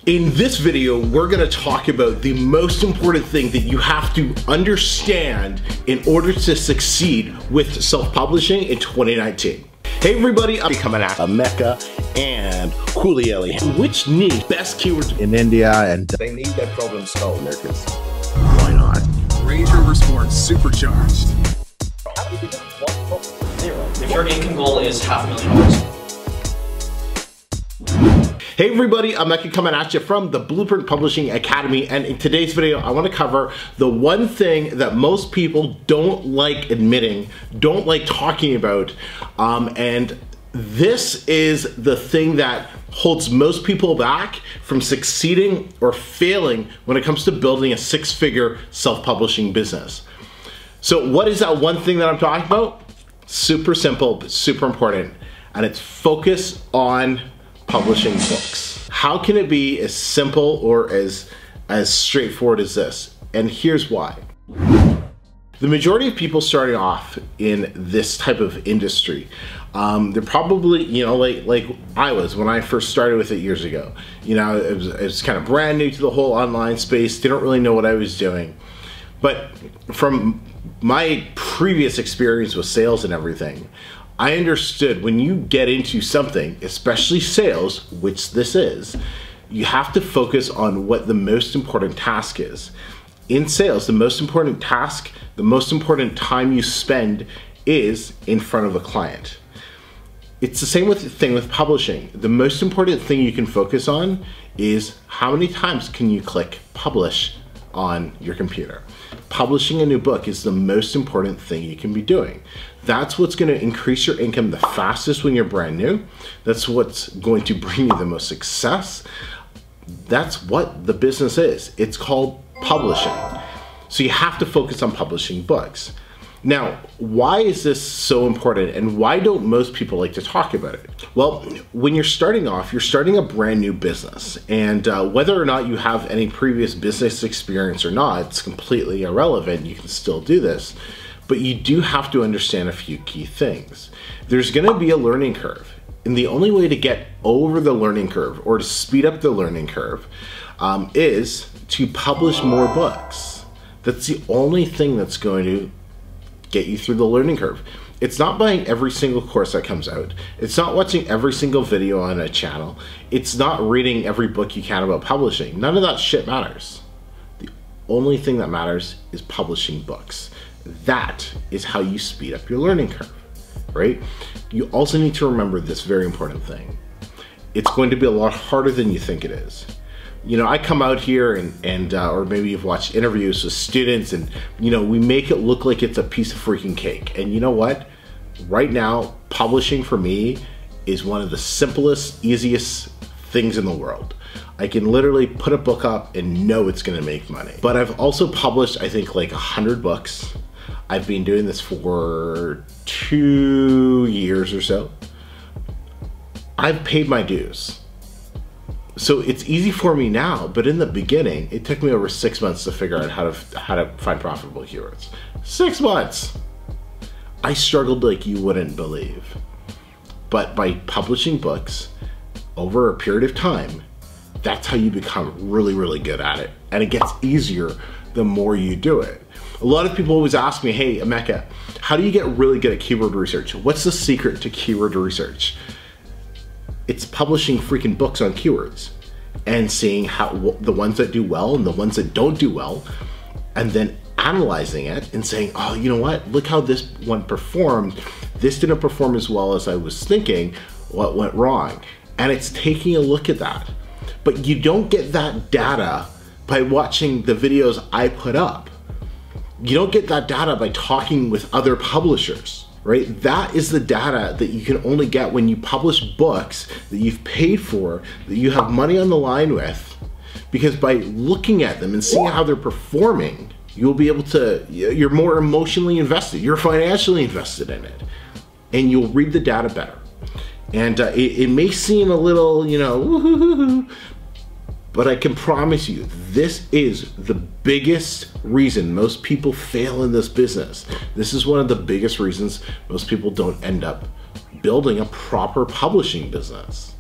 In this video, we're gonna talk about the most important thing that you have to understand in order to succeed with self-publishing in 2019. Hey everybody, I'm coming at Emeka and Julieli. Which need best keywords in India, and they need that problem solved. Americans. Why not? Range Rover Sport Supercharged. If your income goal is $500,000. Hey everybody, I'm Emeka coming at you from the Blueprint Publishing Academy, and in today's video I want to cover the one thing that most people don't like admitting, don't like talking about, and this is the thing that holds most people back from succeeding or failing when it comes to building a six-figure self-publishing business. So what is that one thing that I'm talking about? Super simple, but super important, and it's focus on publishing books. How can it be as simple or as straightforward as this? And here's why. The majority of people starting off in this type of industry, they're probably, you know, like I was when I first started with it years ago. You know, it was kind of brand new to the whole online space, didn't really know what I was doing. But from my previous experience with sales and everything, I understood when you get into something, especially sales, which this is, you have to focus on what the most important task is. In sales, the most important task, the most important time you spend is in front of a client. It's the same thing with publishing. The most important thing you can focus on is how many times can you click publish on your computer. Publishing a new book is the most important thing you can be doing. That's what's going to increase your income the fastest when you're brand new. That's what's going to bring you the most success. That's what the business is. It's called publishing. So you have to focus on publishing books. Now, why is this so important and why don't most people like to talk about it? Well, when you're starting off, you're starting a brand new business, and whether or not you have any previous business experience or not, it's completely irrelevant. You can still do this, but you do have to understand a few key things. There's gonna be a learning curve, and the only way to get over the learning curve or to speed up the learning curve is to publish more books. That's the only thing that's going to get you through the learning curve. It's not buying every single course that comes out. It's not watching every single video on a channel. It's not reading every book you can about publishing. None of that shit matters. The only thing that matters is publishing books. That is how you speed up your learning curve, right? You also need to remember this very important thing. It's going to be a lot harder than you think it is. You know, I come out here and or maybe you've watched interviews with students, and you know, we make it look like it's a piece of freaking cake. And you know what? Right now, publishing for me is one of the simplest, easiest things in the world. I can literally put a book up and know it's gonna make money. But I've also published, I think, like 100 books. I've been doing this for 2 years or so. I've paid my dues. So it's easy for me now, but in the beginning, it took me over 6 months to figure out how to find profitable keywords. 6 months! I struggled like you wouldn't believe. But by publishing books over a period of time, that's how you become really, really good at it. And it gets easier the more you do it. A lot of people always ask me, hey, Emeka, how do you get really good at keyword research? What's the secret to keyword research? It's publishing freaking books on keywords and seeing how the ones that do well and the ones that don't do well, and then analyzing it and saying, oh, you know what? Look how this one performed. This didn't perform as well as I was thinking. What went wrong? And it's taking a look at that. But you don't get that data by watching the videos I put up. You don't get that data by talking with other publishers. Right? That is the data that you can only get when you publish books that you've paid for, that you have money on the line with, because by looking at them and seeing how they're performing, you'll be able to, you're more emotionally invested, you're financially invested in it, and you'll read the data better. And it may seem a little, you know, woo-hoo-hoo-hoo, but I can promise you, this is the biggest reason most people fail in this business. This is one of the biggest reasons most people don't end up building a proper publishing business.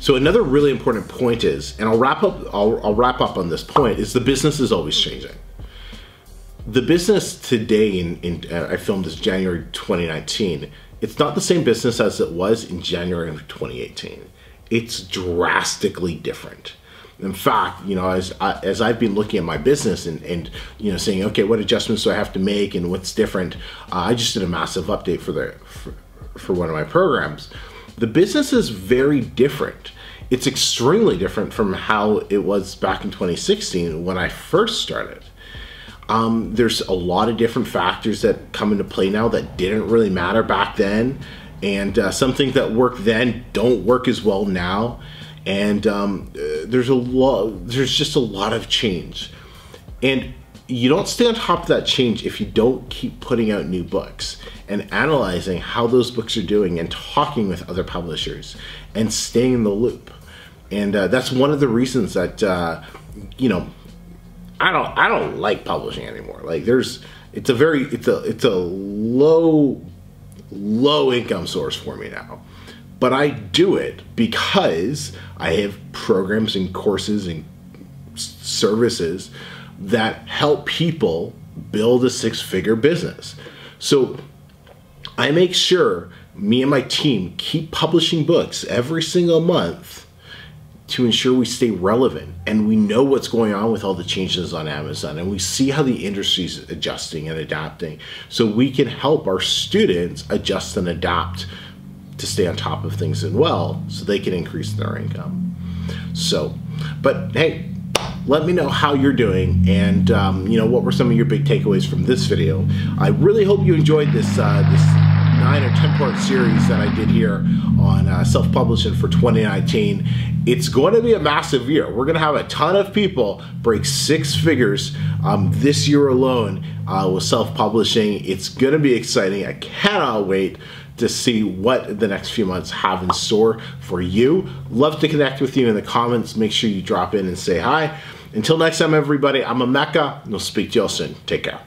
So another really important point is, and I'll wrap up on this point, is the business is always changing. The business today, I filmed this January 2019, it's not the same business as it was in January of 2018. It's drastically different. In fact, you know, as I've been looking at my business and you know, saying, okay, what adjustments do I have to make and what's different? I just did a massive update for one of my programs. The business is very different. It's extremely different from how it was back in 2016 when I first started. There's a lot of different factors that come into play now that didn't really matter back then, and some things that worked then don't work as well now. And there's just a lot of change, and you don't stay on top of that change if you don't keep putting out new books and analyzing how those books are doing and talking with other publishers and staying in the loop. And that's one of the reasons that you know, I don't like publishing anymore. Like it's a low income source for me now. But I do it because I have programs and courses and services that help people build a six-figure business. So I make sure me and my team keep publishing books every single month to ensure we stay relevant and we know what's going on with all the changes on Amazon, and we see how the industry is adjusting and adapting, so we can help our students adjust and adapt to stay on top of things and well, so they can increase their income. So, but hey, let me know how you're doing, and you know, what were some of your big takeaways from this video. I really hope you enjoyed this this 9 or 10 part series that I did here on self-publishing for 2019. It's going to be a massive year. We're going to have a ton of people break six figures this year alone with self-publishing. It's going to be exciting. I cannot wait to see what the next few months have in store for you. Love to connect with you in the comments. Make sure you drop in and say hi. Until next time, everybody, I'm Emeka, and we'll speak to you all soon. Take care.